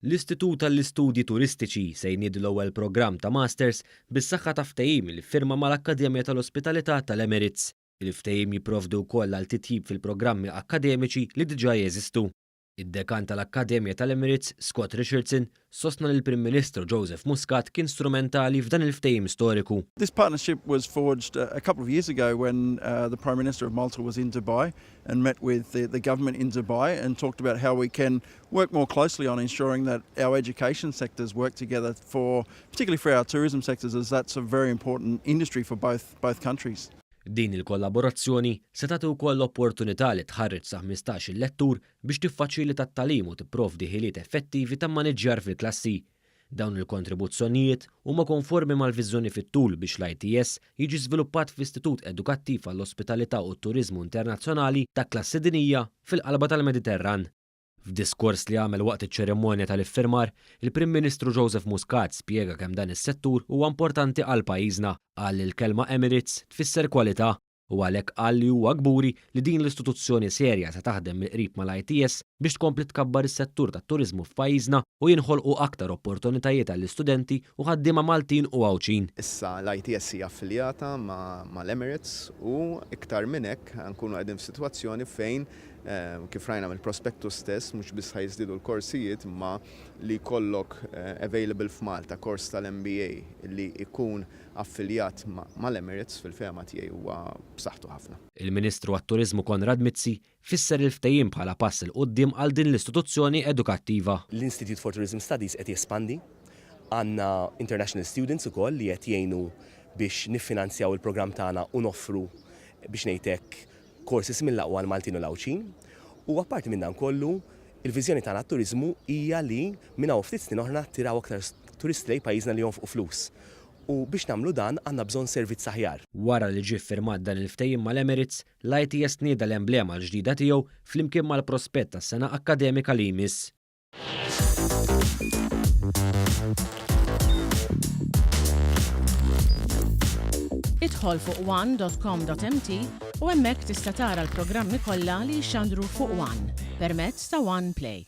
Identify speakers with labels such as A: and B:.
A: L-Istitut tal-Istudji Turistiċi se jniedu l-ewwel programm ta' Masters bis-saħħa ta' ftehim li ffirma mal-Akkademja tal-Ospitalità tal-Emirates. Il-ftehim jipprovdu wkoll għal titjib fil-programmi akademiċi li diġà jeżistu. Id-dekan tal-Akkademja tal-Emirates, Scott Richardson, sostna li l-Prim Ministru Joseph Muscat kien strumentali f'dan il-ftehim storiku.
B: This partnership was forged a couple of years ago when the Prime Minister of Malta was in Dubai and met with the government in Dubai and talked about how we can work more closely on ensuring that our education sectors work together particularly for our tourism sectors, as that's a very important industry for both countries.
A: Din il-kollaborazzjoni se tagħti wkoll l-opportunità li tħarreġ sa 15-il lettur biex tiffaċilita t-tagħlim u tipprovdi ħiliet effettivi ta' maniġġjar fil-klassi. Dawn il-kontribuzzjonijiet huma konformi mal-viżjoni fit-tul biex l-ITS jiġi żviluppat f'Istitut Edukattiv għall-Ospitalità u t-Turiżmu Internazzjonali ta' klassi dinija fil-qalba tal-Mediterran. F'diskors li għamel waqt iċ-ċerimonja tal-iffirmar, il-Prim Ministru Joseph Muscat spjega kemm dan is-settur huwa importanti għal pajjiżna, qal li l-kelma Emirates tfisser kwalità u għalhekk qal li huwa kburi li din l-istituzzjoni serja se taħdem mill-qrib mal-ITS biex tkompli tkabbar is-settur tat-turiżmu f'pajjiżna u jinħolqu aktar opportunitajiet għall-istudenti u ħaddiema Maltin u Għawċin.
C: Issa l-ITS hija affiljata mal-Emirates u iktar minn hekk nkunu qegħdin f'sitwazzjoni fejn kif rajna mill-prospektus stess mhux biss ħajżdiedu l-korsijiet ma li jkollok available f'Malta kors tal-MBA li jkun affiljat mal-Emirates fil-fema tiegħi huwa b'saħħtu ħafna.
A: Il-Ministru għat-Turiżmu Konrad Mizzi fisser il-ftehim bħala pass il quddiem għal din l-istituzzjoni edukattiva.
D: L-Institute for Tourism Studies qed jespandi, għandna international students ukoll li qed jgħinu biex niffinanzjaw il-programm tagħna u noffru biex ngħidlek korsis mill-aqwa l-Maltin u l-Għawċin. U apparti minn dan kollu, il-viżjoni tagħna għat-turiżmu hija li minn hawn ftit snin oħra tiraw aktar turisti lejn pajjiżna li jonfqu flus. U biex nagħmlu dan għandna bżonn servizz aħjar. Wara li ġie ffirmat dan il-ftehim mal-Emirates, l-ITS tnieda l-emblema l-ġdida tiegħu flimkien mal-prospett tas-sena akkademika li jmiss.
E: Idħol fuq one.com.mt u hemmhekk tista' tara l-programmi kollha li jxandru fuq One permezz ta' One Play.